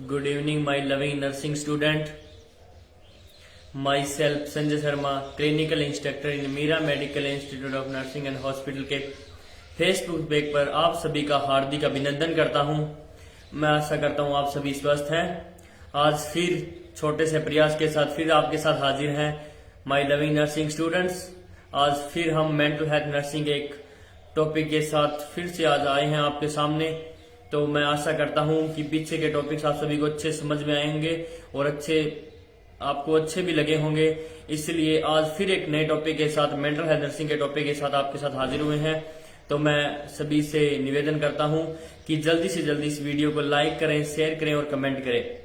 Good evening, my loving nursing student. Myself Sanjay Sharma, clinical instructor in Meera medical institute of nursing and hospital के Facebook page पर आप सभी का हार्दिक अभिनंदन करता हूं। मैं आशा करता हूं आप सभी स्वस्थ हैं। आज फिर छोटे से प्रयास के साथ फिर आपके साथ हाजिर हैं माय लविंग नर्सिंग स्टूडेंट्स। आज फिर हम मेंटल हेल्थ नर्सिंग के एक टॉपिक के साथ फिर से आज आए हैं आपके सामने। तो मैं आशा करता हूं कि पीछे के टॉपिक्स आप सभी को अच्छे समझ में आएंगे और आपको अच्छे भी लगे होंगे। इसलिए आज फिर एक नए टॉपिक के साथ मेंटल हेल्थ नर्सिंग के टॉपिक के साथ आपके साथ हाजिर हुए हैं। तो मैं सभी से निवेदन करता हूं कि जल्दी से जल्दी इस वीडियो को लाइक करें, शेयर करें और कमेंट करें।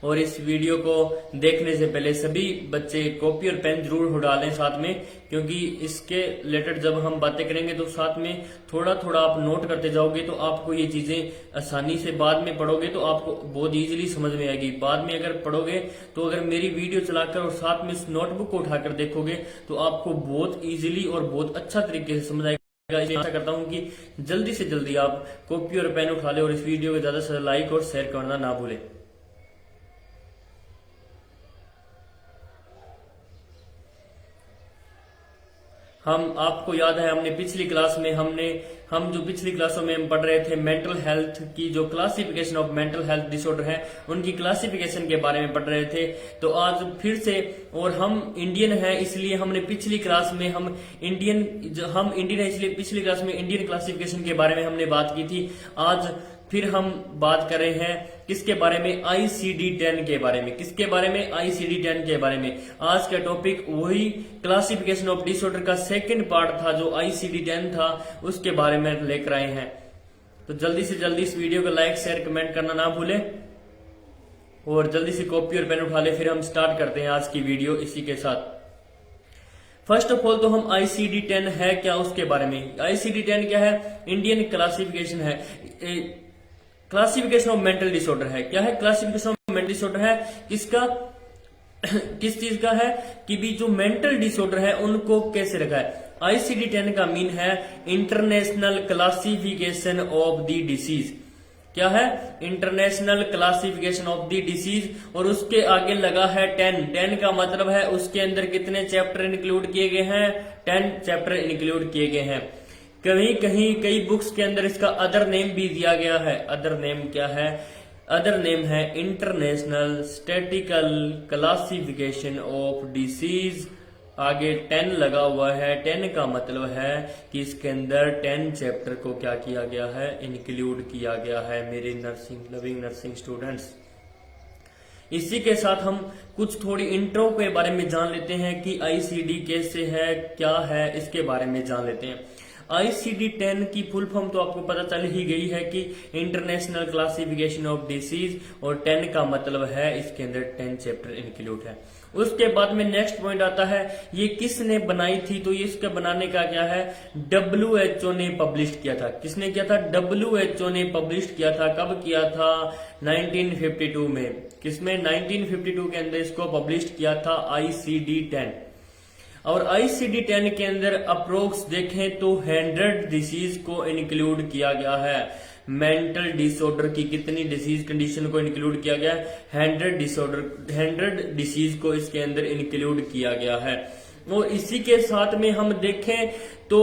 और इस वीडियो को देखने से पहले सभी बच्चे कॉपी और पेन जरूर उड़ा लें साथ में, क्योंकि इसके रिलेटेड जब हम बातें करेंगे तो साथ में थोड़ा थोड़ा आप नोट करते जाओगे तो आपको ये चीजें आसानी से बाद में पढ़ोगे तो आपको बहुत इजीली समझ में आएगी। बाद में अगर पढ़ोगे तो अगर मेरी वीडियो चलाकर और साथ में इस नोटबुक को उठाकर देखोगे तो आपको बहुत इजीली और बहुत अच्छा तरीके से समझ आएगा। आशा करता हूं कि जल्दी से जल्दी आप कॉपी और पेन उठा लें और इस वीडियो को ज्यादा से ज्यादा लाइक और शेयर करना ना भूलें। हम आपको याद है हमने पिछली क्लास में हम जो पिछली क्लासों में हम पढ़ रहे थे मेंटल हेल्थ की जो classification of mental health disorder है उनकी क्लासिफिकेशन के बारे में पढ़ रहे थे। तो आज फिर से, और हम इंडियन हैं इसलिए हमने पिछली क्लास में हम इंडियन है इसलिए पिछली क्लास में इंडियन क्लासिफिकेशन के बारे में हमने बात की थी। आज फिर हम बात कर रहे हैं किसके बारे में, ICD-10 के बारे में। किसके बारे में? ICD-10 के बारे में। आज का टॉपिक वही क्लासिफिकेशन ऑफ डिसऑर्डर का सेकंड पार्ट था जो ICD-10 था, उसके बारे में लेकर आए हैं। तो जल्दी से जल्दी इस वीडियो को लाइक शेयर कमेंट करना ना भूलें और जल्दी से कॉपी और पेन उठा ले। फिर हम स्टार्ट करते हैं आज की वीडियो इसी के साथ। फर्स्ट ऑफ ऑल तो हम ICD-10 है क्या उसके बारे में। ICD-10 क्या है? इंडियन क्लासिफिकेशन है, क्लासिफिकेशन ऑफ मेंटल डिसऑर्डर है। क्या है? क्लासिफिकेशन ऑफ मेंटल डिसऑर्डर है किसका किस चीज का है कि भी जो मेंटल डिसऑर्डर है उनको कैसे रखा है। ICD-10 का मीन है international classification of the disease. क्या है? International classification of the disease. और उसके आगे लगा है 10 का मतलब है उसके अंदर कितने चैप्टर इंक्लूड किए गए हैं? 10 चैप्टर इंक्लूड किए गए हैं। कई बुक्स के अंदर इसका अदर नेम भी दिया गया है। अदर नेम क्या है? अदर नेम है international statistical classification of disease. आगे 10 लगा हुआ है। 10 का मतलब है कि इसके अंदर 10 चैप्टर को क्या किया गया है? इंक्लूड किया गया है मेरे लविंग नर्सिंग स्टूडेंट्स। इसी के साथ हम कुछ थोड़ी इंट्रो के बारे में जान लेते हैं कि ICD कैसे है, क्या है, इसके बारे में जान लेते हैं। ICD-10 की फुल फॉर्म तो आपको पता चल ही गई है कि इंटरनेशनल क्लासिफिकेशन ऑफ डिसीज, और 10 का मतलब है इसके अंदर 10 चैप्टर इंक्लूड है। उसके बाद में नेक्स्ट पॉइंट आता है ये किसने बनाई थी। तो ये इसका बनाने का क्या है? WHO ने पब्लिश किया था। किसने किया था? WHO ने पब्लिश किया था। कब किया था? 1952 में। किसमें? 1952 के अंदर इसको पब्लिश किया था ICD-10। और ICD-10 के अंदर अप्रोक्स देखें तो 100 डिसीज को इंक्लूड किया गया है। मेंटल डिसऑर्डर की कितनी डिसीज कंडीशन को इंक्लूड किया गया है? 100 डिसीज को इसके अंदर इंक्लूड किया गया है। और इसी के साथ में हम देखें तो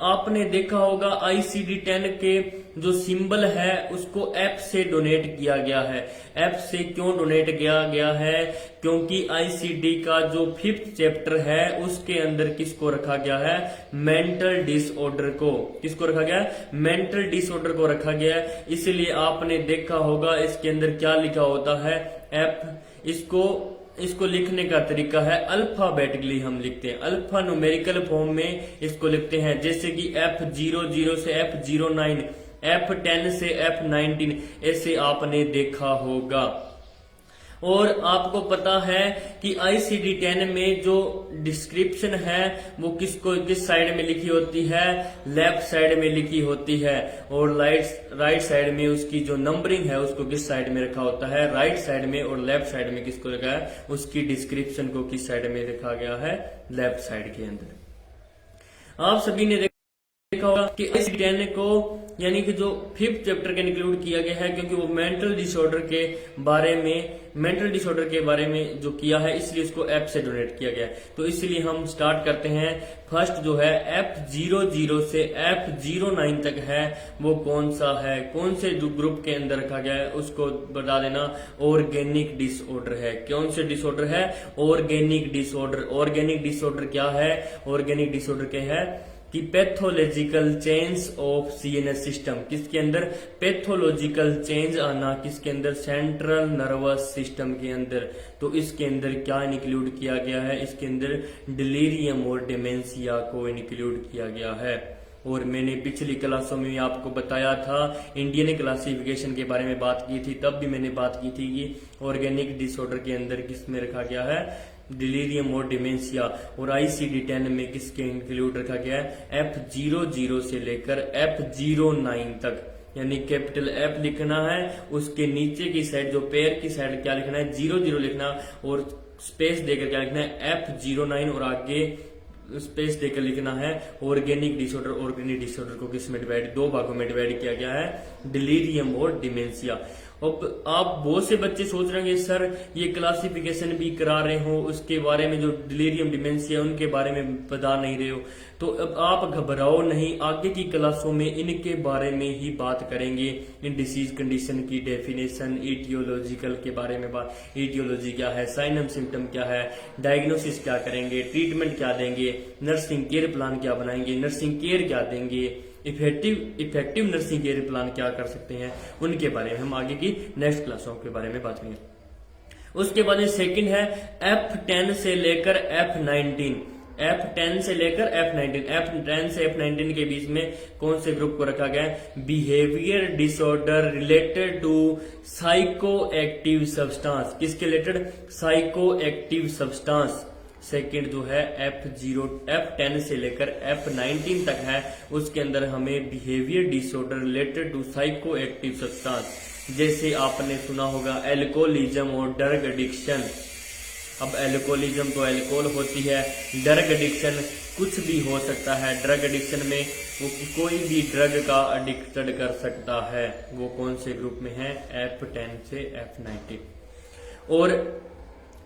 आपने देखा होगा ICD-10 के जो सिंबल है उसको F से डोनेट किया गया है। F से क्यों डोनेट किया गया है? क्योंकि ICD का जो 5th चैप्टर है उसके अंदर किसको रखा गया है? मेंटल डिसऑर्डर को। किसको रखा गया है? मेंटल डिसऑर्डर को रखा गया है। इसलिए आपने देखा होगा इसके अंदर क्या लिखा होता है? F। इसको लिखने का तरीका है अल्फाबेटिकली हम लिखते हैं, अल्फा न्यूमेरिकल फॉर्म में इसको लिखते हैं। जैसे कि F00 से F09, F10 से F19, ऐसे आपने देखा होगा। और आपको पता है कि ICD-10 में जो डिस्क्रिप्शन है वो किस साइड में लिखी होती है? लेफ्ट साइड में लिखी होती है। और राइट साइड में उसकी जो नंबरिंग है उसको किस साइड में रखा होता है? राइट साइड में। और लेफ्ट साइड में किसको रखा है? उसकी डिस्क्रिप्शन को किस साइड में रखा गया है? लेफ्ट साइड के अंदर। आप सभी ने देखा होगा कि ICD-10 को यानी कि जो 5th चैप्टर के इंक्लूड किया गया है, क्योंकि वो मेंटल डिसऑर्डर के बारे में जो किया है, इसलिए उसको F से डोनेट किया गया है। तो इसलिए हम स्टार्ट करते हैं। फर्स्ट जो है F00 से F09 तक है, वो कौन सा है, कौन से जो ग्रुप के अंदर रखा गया है, उसको बता देना। ऑर्गेनिक डिसऑर्डर है। कौन से डिसऑर्डर है? Organic disorder. ऑर्गेनिक डिसऑर्डर क्या है? ऑर्गेनिक डिसऑर्डर क्या है कि pathological change of CNS system. किसके अंदर? पैथोलॉजिकल चेंज आना किसके अंदर? सेंट्रल नर्वस सिस्टम के अंदर। तो इसके अंदर क्या इंक्लूड किया गया है? इसके अंदर डिलीरियम और डिमेंशिया को इंक्लूड किया गया है। और मैंने पिछली क्लासों में आपको बताया था, इंडियन क्लासिफिकेशन के बारे में बात की थी, तब भी मैंने बात की थी कि ऑर्गेनिक डिसऑर्डर के अंदर किस में रखा गया है? डिलीरियम और डिमेंशिया। और ICD-10 में किसके इंक्लूड रखा गया है? F00 से लेकर F09 तक। यानी कैपिटल F लिखना है, उसके नीचे की साइड जो पैर की साइड क्या लिखना है? 00 लिखना, और स्पेस देकर क्या लिखना है? F09, और आगे स्पेस देकर लिखना है ऑर्गेनिक डिसऑर्डर। ऑर्गेनिक डिसऑर्डर को किस में डिवाइड? 2 भागों में डिवाइड किया गया है, डिलीरियम और डिमेंशिया। अब आप बहुत से बच्चे सोच रहे हैं सर ये क्लासिफिकेशन भी करा रहे हो, उसके बारे में जो डिलीरियम डिमेंशिया उनके बारे में बता नहीं रहे हो। तो अब आप घबराओ नहीं, आगे की क्लासों में इनके बारे में ही बात करेंगे। इन डिसीज कंडीशन की डेफिनेशन, इटियोलॉजिकल के बारे में बात, इटियोलॉजी क्या है, साइन एंड सिम्टम क्या है, डायग्नोसिस क्या करेंगे, ट्रीटमेंट क्या देंगे, नर्सिंग केयर प्लान क्या बनाएंगे, नर्सिंग केयर क्या देंगे, इफेक्टिव नर्सिंग केयर प्लान क्या कर सकते हैं, उनके बारे में हम आगे की नेक्स्ट क्लासों के बारे में बात करेंगे। उसके बाद सेकंड है F10 से लेकर F19। F10 से लेकर F19। F10 से F19 के बीच में कौन से ग्रुप को रखा गया है? Behaviour disorder related to psycho active substance. किसके related? Psycho active substance. Second जो है F10 से लेकर F19 तक है, उसके अंदर हमें behaviour disorder related to psycho active substance, जैसे आपने सुना होगा एल्कोहलिज्म और ड्रग एडिक्शन। अब एल्कोहलिज्म तो एल्कोहल होती है, ड्रग एडिक्शन कुछ भी हो सकता है। ड्रग एडिक्शन में वो कोई भी ड्रग का एडिक्टेड कर सकता है। वो कौन से ग्रुप में है? F10 से F19। और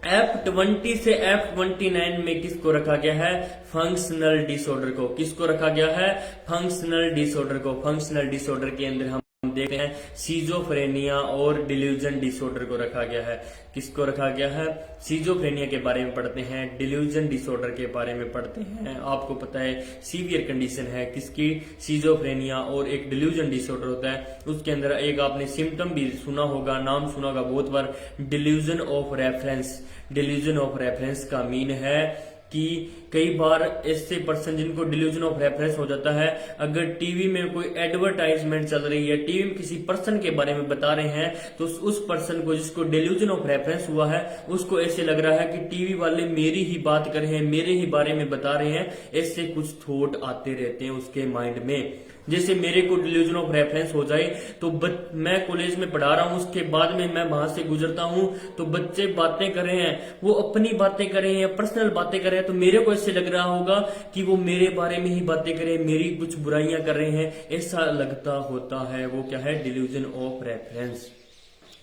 F20 से F29 में किसको रखा गया है? फंक्शनल डिसऑर्डर को। किसको रखा गया है? फंक्शनल डिसऑर्डर को। फंक्शनल डिसऑर्डर के अंदर हम देखते हैं सीजोफ्रेनिया और डिल्यूजन डिसऑर्डर को रखा गया है। किसको रखा गया है? सीजोफ्रेनिया के बारे में पढ़ते हैं, डिल्यूजन डिसऑर्डर के बारे में पढ़ते हैं। आपको पता है सीवियर कंडीशन है किसकी? सीजोफ्रेनिया, और एक डिल्यूजन डिसऑर्डर होता है। उसके अंदर एक आपने सिम्टम भी सुना होगा, नाम सुना होगा बहुत बार, delusion of reference. Delusion of reference का मीन है कि कई बार ऐसे पर्सन जिनको डिल्यूजन ऑफ रेफरेंस हो जाता है, अगर टीवी में कोई एडवर्टाइजमेंट चल रही है, टीवी में किसी पर्सन के बारे में बता रहे हैं, तो उस पर्सन को जिसको डिल्यूजन ऑफ रेफरेंस हुआ है, उसको ऐसे लग रहा है कि टीवी वाले मेरी ही बात कर रहे हैं, मेरे ही बारे में बता रहे हैं। ऐसे कुछ थॉट आते रहते हैं उसके माइंड में। जैसे मेरे को डिल्यूजन ऑफ रेफरेंस हो जाए तो मैं कॉलेज में पढ़ा रहा हूं, उसके बाद में मैं वहां से गुजरता हूं तो बच्चे बातें कर रहे हैं, वो अपनी बातें कर रहे हैं, पर्सनल बातें कर रहे हैं, तो मेरे को ऐसे लग रहा होगा कि वो मेरे बारे में ही बातें कर रहे हैं, मेरी कुछ बुराइयां कर रहे हैं, ऐसा लगता होता है। वो क्या है? Delusion of reference.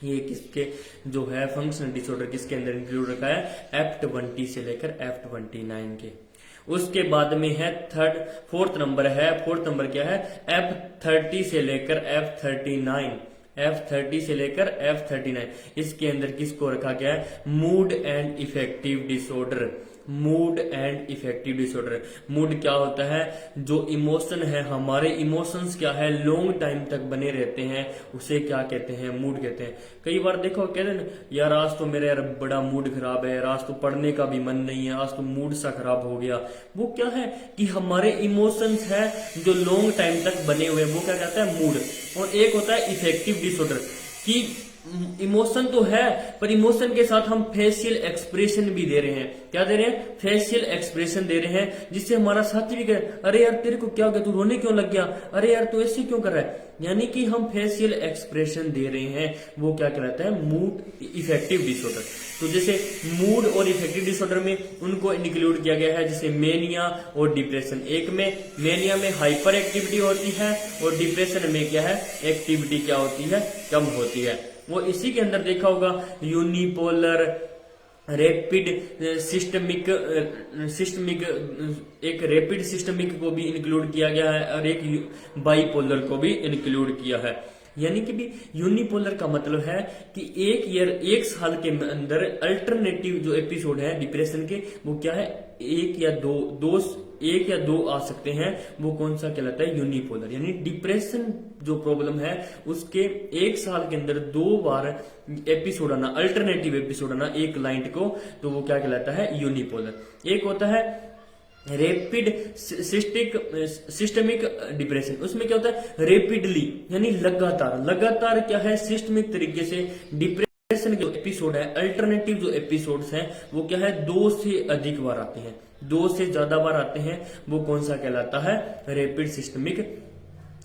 ये किसके जो है फंक्शनल डिसऑर्डर किसके अंदर इंक्लूड रखा है? F20 से लेकर F29 के। उसके बाद में है फोर्थ नंबर है। फोर्थ नंबर क्या है? F30 से लेकर F39। F30 से लेकर F39 इसके अंदर किसको रखा गया है? Mood and effective disorder. Mood and effective disorder. Mood क्या होता है? जो इमोशन है, हमारे इमोशंस क्या है, लॉन्ग टाइम तक बने रहते हैं, उसे क्या कहते हैं? मूड कहते हैं। कई बार देखो कहते हैं यार आज तो मेरा यार बड़ा मूड खराब है, आज तो पढ़ने का भी मन नहीं है, आज तो मूड सा खराब हो गया। वो क्या है कि हमारे इमोशंस है जो लॉन्ग टाइम तक बने हुए, वो क्या कहता है? मूड। और एक होता है इफेक्टिव डिसऑर्डर, कि इमोशन तो है, पर इमोशन के साथ हम फेशियल एक्सप्रेशन भी दे रहे हैं। क्या दे रहे हैं? फेशियल एक्सप्रेशन दे रहे हैं, जिससे हमारा साथी भी कहे अरे यार तेरे को क्या हो गया, तू रोने क्यों लग गया, अरे यार तू ऐसे क्यों कर रहा है। यानी कि हम फेशियल एक्सप्रेशन दे रहे हैं, वो क्या कहलाता है? Mood effective disorder. तो जैसे मूड और इफेक्टिव डिसऑर्डर में उनको इंक्लूड किया गया है, जैसे मेनिया और डिप्रेशन। एक में मेनिया में हाइपर एक्टिविटी होती है और डिप्रेशन में क्या है? एक्टिविटी क्या होती है? कम होती है। वो इसी के अंदर देखा होगा यूनिपोलर, रैपिड सिस्टमिक, एक रैपिड सिस्टमिक को भी इंक्लूड किया गया है और एक बाइपोलर को भी इंक्लूड किया है। यानी कि भी यूनिपोलर का मतलब है कि एक साल के अंदर अल्टरनेटिव जो एपिसोड है डिप्रेशन के, वो क्या है? एक या दो आ सकते हैं। वो कौन सा कहलाता है? यूनिपोलर। यानी डिप्रेशन जो प्रॉब्लम है उसके एक साल के अंदर 2 बार एपिसोड आना, अल्टरनेटिव एपिसोड आना एक लाइन को, तो वो क्या कहलाता है? यूनिपोलर। एक होता है रैपिड सिस्टमिक डिप्रेशन। उसमें क्या होता है? रैपिडली यानी लगातार क्या है? सिस्टमिक तरीके से डिप्रेशन के एपिसोड है, अल्टरनेटिव जो एपिसोड्स हैं वो क्या है? 2 से अधिक बार आते हैं, 2 से ज्यादा बार आते हैं। वो कौन सा कहलाता है? Rapid systemic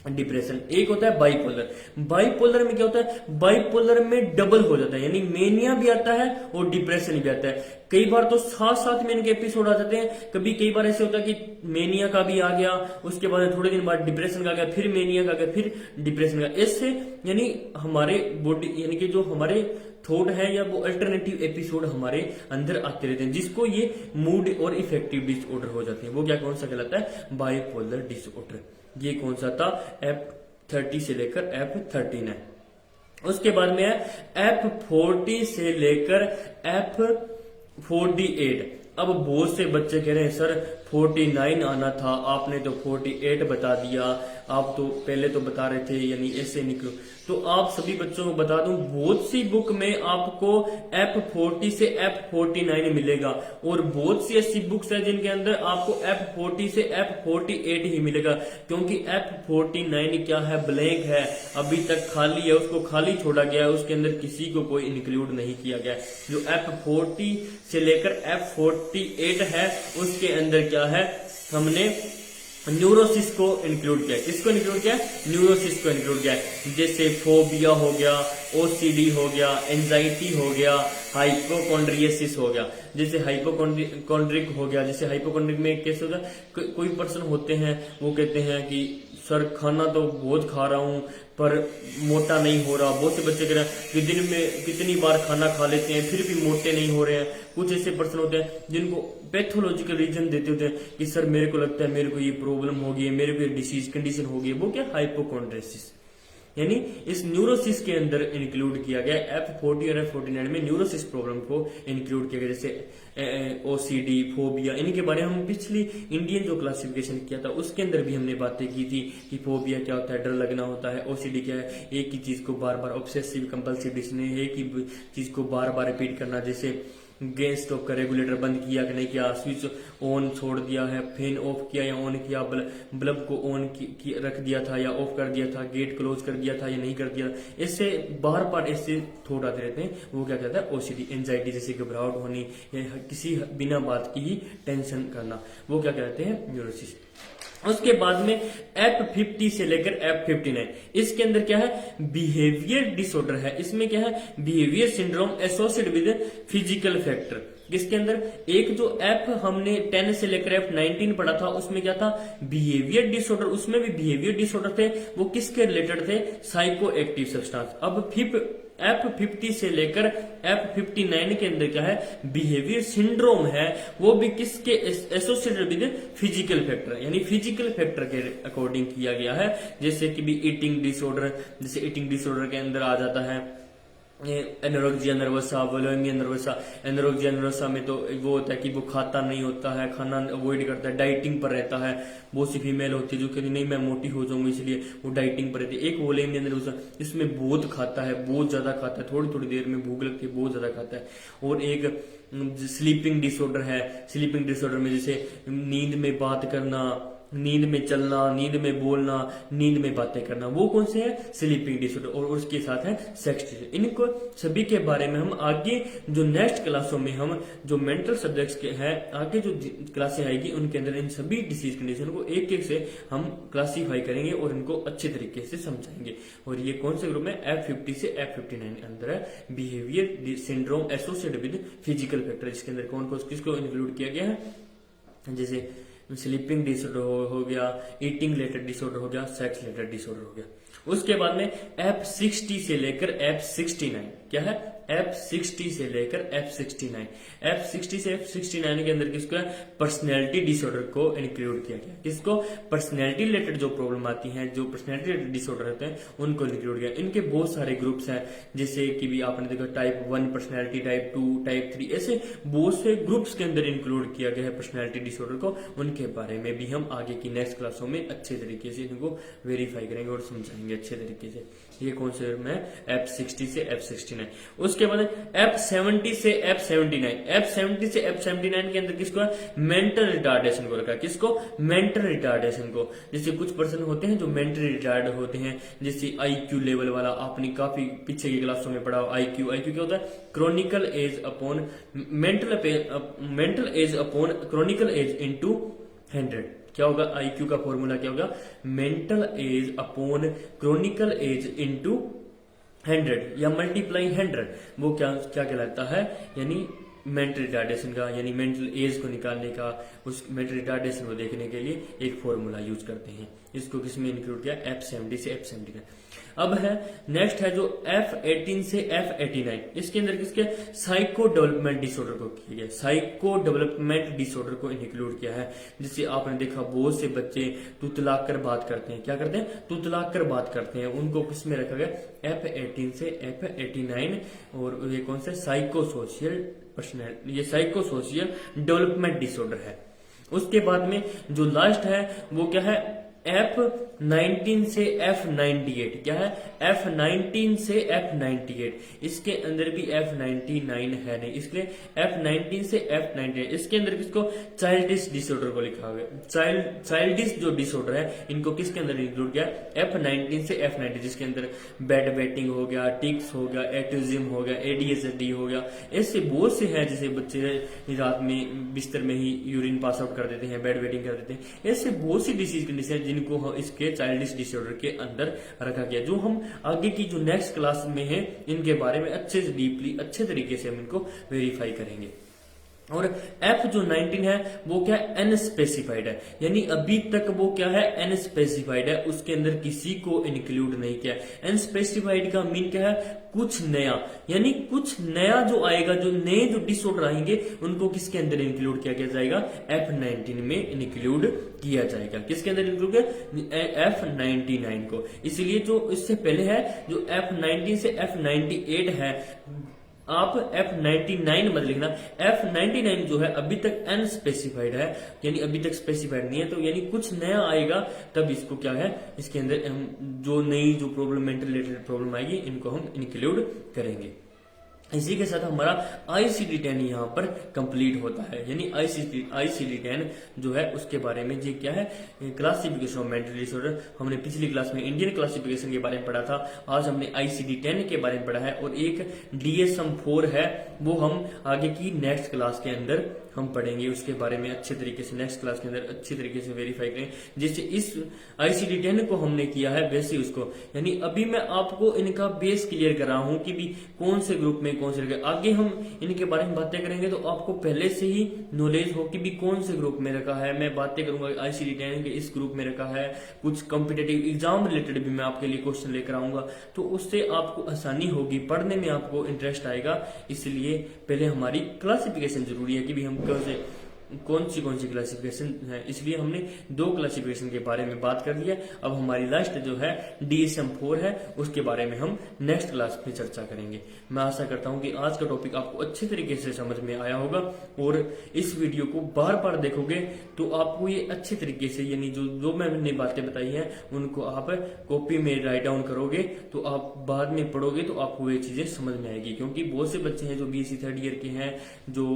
depression. एक होता है बाइपोलर में क्या होता है? बाइपोलर में डबल हो जाता है, यानी मेनिया भी आता है और डिप्रेशन भी आता है। कई बार तो साथ में इनके एपिसोड आ जाते हैं। कई बार ऐसे होता है कि मेनिया का भी आ गया, उसके बाद थोड़े दिन बाद डिप्रेशन का आ गया, फिर मेनिया का आ गया, फिर डिप्रेशन का। इससे यानी हमारे बॉडी, यानी कि जो हमारे थॉट है या वो अल्टरनेटिव एपिसोड हमारे अंदर आते रहते हैं, जिसको ये मूड और इफेक्टिव डिसऑर्डर हो जाते हैं। वो क्या कौन सा कहलाता है? Bipolar disorder. ये कौन सा था? F30 से लेकर F39 है। उसके बाद में है F40 से लेकर F48। अब बहुत से बच्चे कह रहे हैं सर 49 आना था, आपने तो 48 बता दिया, आप तो पहले तो बता रहे थे, यानी ऐसे निकलो। तो आप सभी बच्चों को बता दूं, बहुत सी बुक में आपको F40 से F49 मिलेगा और बहुत सी ऐसी बुक्स है जिनके अंदर आपको F40 से F48 ही मिलेगा, क्योंकि F49 क्या है? ब्लैंक है, अभी तक खाली है, उसको खाली छोड़ा गया है, उसके अंदर किसी को कोई इंक्लूड नहीं किया गया। जो F40 से लेकर F48 है उसके अंदर क्या है? हमने न्यूरोसिस को इंक्लूड किया। किसको इंक्लूड किया? न्यूरोसिस को इंक्लूड किया। जैसे फोबिया हो गया, ओसीडी हो गया, एंजाइटी हो गया, हाइपोकॉन्ड्रियसिस हो गया। जैसे हाइपोकॉन्ड्रिक हो गया, जैसे हाइपोकॉन्ड्रिक में कैसे होता है? कोई पर्सन होते हैं वो कहते हैं कि सर खाना तो बहुत खा रहा हूं पर मोटा नहीं हो रहा। बहुत से बच्चे कह रहे हैं कि दिन में कितनी बार खाना खा लेते हैं फिर भी मोटे नहीं हो रहे हैं। कुछ ऐसे पर्सन होते हैं जिनको पैथोलॉजिकल रीजन देते होते हैं कि सर मेरे को लगता है मेरे को ये प्रॉब्लम हो गई है, मेरे को ये डिसीज कंडीशन हो गई है। वो क्या? हाइपोकॉन्ड्रियसिस। यानी इस न्यूरोसिस के अंदर इंक्लूड किया गया। F40 और F49 में न्यूरोसिस प्रॉब्लम को इंक्लूड किया गया, जैसे ओसीडी, फोबिया। इनके बारे में हम पिछली इंडियन जो क्लासिफिकेशन किया था उसके अंदर भी हमने बातें की थी कि फोबिया क्या होता है? डर लगना होता है। ओसीडी क्या है? एक ही चीज को बार बार, ऑब्सेसिव कंपल्सिव डिसऑर्डर, एक ही चीज को बार बार रिपीट करना। जैसे गैस स्टोव का रेगुलेटर बंद किया कि नहीं किया, स्विच ऑन छोड़ दिया है, फैन ऑफ किया या ऑन किया, बल्ब को ऑन रख दिया था या ऑफ कर दिया था, गेट क्लोज कर दिया था या नहीं कर दिया। इससे बार बार ऐसे थॉट आते रहते हैं, वो क्या कहता है? ओसीडी। एंजाइटी जैसे घबराहट होनी या किसी बिना बात की ही टेंशन करना, वो क्या कहते हैं? न्यूरोसिस। उसके बाद में F50 से लेकर F59, इसके अंदर क्या है? बिहेवियर डिसऑर्डर है। इसमें क्या है? Behaviour syndrome associated with physical factor. इसके अंदर एक जो F हमने 10 से लेकर F19 पढ़ा था उसमें क्या था? Behaviour disorder. उसमें भी बिहेवियर डिसऑर्डर थे, वो किसके रिलेटेड थे? Psycho active substance. अब F50 से लेकर F59 के अंदर क्या है? बिहेवियर सिंड्रोम है, वो भी किसके एसोसिएटेड विद फिजिकल फैक्टर, यानी फिजिकल फैक्टर के अकॉर्डिंग किया गया है। जैसे कि भी ईटिंग डिसऑर्डर, जैसे ईटिंग डिसऑर्डर के अंदर आ जाता है एनोरेक्सिया नर्वसा, बुलिमिया नर्वसा। एनोरेक्सिया नर्वसा में तो वो होता है कि वो खाता नहीं होता है, खाना अवॉइड करता है, डाइटिंग पर रहता है। बहुत सी फीमेल होती है जो कहती नहीं मैं मोटी हो जाऊंगी इसलिए वो डाइटिंग पर रहती है। एक बुलिमिया नर्वसा, इसमें बहुत खाता है, बहुत ज्यादा खाता है, थोड़ी थोड़ी देर में भूख लगती है, बहुत ज्यादा खाता है। और एक स्लीपिंग डिसऑर्डर है। स्लीपिंग डिसऑर्डर में जैसे नींद में बात करना, नींद में चलना, नींद में बोलना, नींद में बातें करना, वो कौन से है? Sleeping disorder. और उसके साथ है सेक्स डिसऑर्डर। इनको सभी के बारे में हम आगे जो नेक्स्ट क्लासों में हम जो मेंटल सब्जेक्ट्स के हैं आगे जो क्लासें आएगी उनके अंदर इन सभी डिसीज कंडीशन को एक एक से हम क्लासीफाई करेंगे और इनको अच्छे तरीके से समझाएंगे। और ये कौन से ग्रुप में? F50 से F59 के अंदर है। Behaviour syndrome associated with physical factor, इसके अंदर कौन कौन किसको इंक्लूड किया गया है? जैसे स्लीपिंग डिसऑर्डर हो गया, ईटिंग रिलेटेड डिसऑर्डर हो गया, सेक्स रिलेटेड डिसऑर्डर हो गया। उसके बाद में F60 से लेकर F69 क्या है? F60 से लेकर F69, F60 से F69 के अंदर किसको है? पर्सनैलिटी डिसऑर्डर को इंक्लूड किया गया। किसको? पर्सनैलिटी रिलेटेड जो प्रॉब्लम आती है, जो पर्सनैलिटी रिलेटेड डिसऑर्डर होते हैं उनको इंक्लूड किया। इनके बहुत सारे ग्रुप्स हैं, जैसे कि भी आपने देखा टाइप 1 पर्सनैलिटी, टाइप 2, टाइप 3, ऐसे बहुत से ग्रुप्स के अंदर इंक्लूड किया गया है पर्सनैलिटी डिसऑर्डर को। उनके बारे में भी हम आगे की नेक्स्ट क्लासों में अच्छे तरीके से इनको वेरीफाई करेंगे और समझाएंगे अच्छे तरीके से। ये कौन से में F60 से F69। उसके बाद F70 से F79, F70 से F79 के अंदर किसको है? मेंटल रिटार्डेशन को रखा है। किसको? मेंटल रिटार्डेशन को। जैसे कुछ पर्सन होते हैं जो मेंटली रिटार्ड होते हैं, जैसे IQ लेवल वाला, आपने काफी पीछे की क्लासों में पढ़ा IQ क्या होता है? Chronical age upon mental age upon chronical age into 100। क्या होगा? IQ का फॉर्मूला क्या होगा? Mental age upon chronical age into 100 या मल्टीप्लाई 100। वो क्या क्या कहलाता है? यानी मेंटल रिटार्डेशन का, यानी मेंटल एज को निकालने का, उस मेंटल रिटार्डेशन को देखने के लिए एक फॉर्मूला यूज करते हैं। इसको किसमें इंक्लूड किया? F70 से F79। अब है नेक्स्ट है जो F18 से F89, इसके अंदर किसके? साइको डेवलपमेंट डिसऑर्डर को किया गया। साइको डेवलपमेंट डिसऑर्डर को इंक्लूड किया है। जिससे आपने देखा बहुत से बच्चे तुतलाक कर बात करते हैं। क्या करते हैं? तुतलाक कर बात करते हैं। उनको किसमें रखा गया? F18 से F89। और ये कौन सा? साइको सोशल पर्सनैलिटी, ये साइको सोशल डेवलपमेंट डिसऑर्डर है। उसके बाद में जो लास्ट है वो क्या है? F19 से F98। क्या है? F19 से F98। इसके अंदर भी F99 है नहीं, इसलिए F19 से F98। इसके अंदर किसको? चाइल्डिश डिसऑर्डर को लिखा हुआ। चाइल्डिश जो डिसऑर्डर है इनको किसके अंदर इंक्लूड किया? F19 से F90, जिसके अंदर बेड वेटिंग हो गया, टिक्स हो गया, एटिज्म हो गया, ADHD हो गया। ऐसे बहुत से हैं जैसे बच्चे रात में बिस्तर में ही यूरिन पास आउट कर देते हैं, बेड वेटिंग कर देते हैं। ऐसे बहुत सी डिसीज कंडीशन जिनको इसके चाइल्डिश डिसऑर्डर के अंदर रखा गया, जो हम आगे की जो नेक्स्ट क्लास में है इनके बारे में अच्छे से डीपली अच्छे तरीके से हम इनको वेरीफाई करेंगे। और F जो 19 है वो क्या है? अनस्पेसिफाइड है, यानी अभी तक वो क्या है? अनस्पेसिफाइड है, उसके अंदर किसी को इंक्लूड नहीं किया। अनस्पेसिफाइड का मीन क्या है? कुछ नया, यानी कुछ नया जो आएगा, जो नए जो डिसऑर्डर आएंगे उनको किसके अंदर इंक्लूड किया जाएगा? F19 में इंक्लूड किया जाएगा। किसके अंदर इंक्लूड किया? F99 को। इसलिए जो इससे पहले है जो F19 से F98 है, आप F99 मत लिखना। F99 जो है अभी तक अनस्पेसिफाइड है, यानी अभी तक स्पेसिफाइड नहीं है, तो यानी कुछ नया आएगा तब इसको क्या है? इसके अंदर हम जो नई जो प्रॉब्लम, मेंटल रिलेटेड प्रॉब्लम आएगी इनको हम इंक्लूड करेंगे। इसी के साथ हमारा ICD-10 यहाँ पर कंप्लीट होता है, यानी ICD-10 जो है उसके बारे में जी क्या है? Classification of mental disorder. हमने पिछली क्लास में इंडियन क्लासिफिकेशन के बारे में पढ़ा था, आज हमने ICD-10 के बारे में पढ़ा है, और एक DSM-4 है वो हम आगे की नेक्स्ट क्लास के अंदर हम पढ़ेंगे। उसके बारे में अच्छे तरीके से नेक्स्ट क्लास के अंदर अच्छे तरीके से वेरीफाई करें। जैसे इस ICD-10 को हमने किया है वैसे उसको, यानी अभी मैं आपको इनका बेस क्लियर कर रहा हूं कि भी कौन से ग्रुप में कौन से रखा। आगे हम इनके बारे में बातें करेंगे तो आपको पहले से ही नॉलेज हो कि भी कौन से ग्रुप में रखा है। मैं बातें करूंगा ICD-10 के इस ग्रुप में रखा है, कुछ कॉम्पिटेटिव एग्जाम रिलेटेड भी मैं आपके लिए क्वेश्चन लेकर आऊंगा, तो उससे आपको आसानी होगी, पढ़ने में आपको इंटरेस्ट आएगा। इसलिए पहले हमारी क्लासिफिकेशन जरूरी है कि भी हम कौन सी क्लासिफिकेशन है, इसलिए हमने 2 क्लासिफिकेशन के बारे में बात कर लिया। अब हमारी लास्ट जो है DSM-4 है, उसके बारे में हम नेक्स्ट क्लास में चर्चा करेंगे। मैं आशा करता हूं कि आज का टॉपिक आपको अच्छे तरीके से समझ में आया होगा, और इस वीडियो को बार बार देखोगे तो आपको ये अच्छे तरीके से, यानी जो मैंने बातें बताई हैं उनको आप कॉपी में राइट डाउन करोगे तो आप बाद में पढ़ोगे तो आपको ये चीजें समझ में आएगी। क्योंकि बहुत से बच्चे हैं जो BSc 3rd ईयर के हैं, जो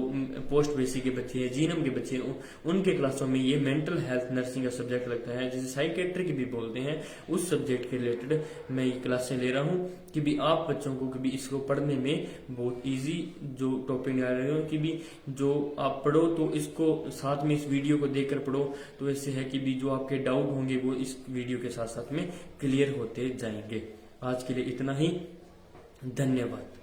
पोस्ट बेसिक के बच्चे हैं, मीडियम के बच्चे उनके क्लासों में ये मेंटल हेल्थ नर्सिंग का सब्जेक्ट लगता है, जिसे साइकेट्रिक भी बोलते हैं। उस सब्जेक्ट के रिलेटेड मैं ये क्लासें ले रहा हूँ कि भी आप बच्चों को कभी इसको पढ़ने में बहुत इजी जो टॉपिक निकाल रहे हो कि भी जो आप पढ़ो तो इसको साथ में इस वीडियो को देखकर पढ़ो, तो ऐसे है कि भी जो आपके डाउट होंगे वो इस वीडियो के साथ साथ में क्लियर होते जाएंगे। आज के लिए इतना ही, धन्यवाद।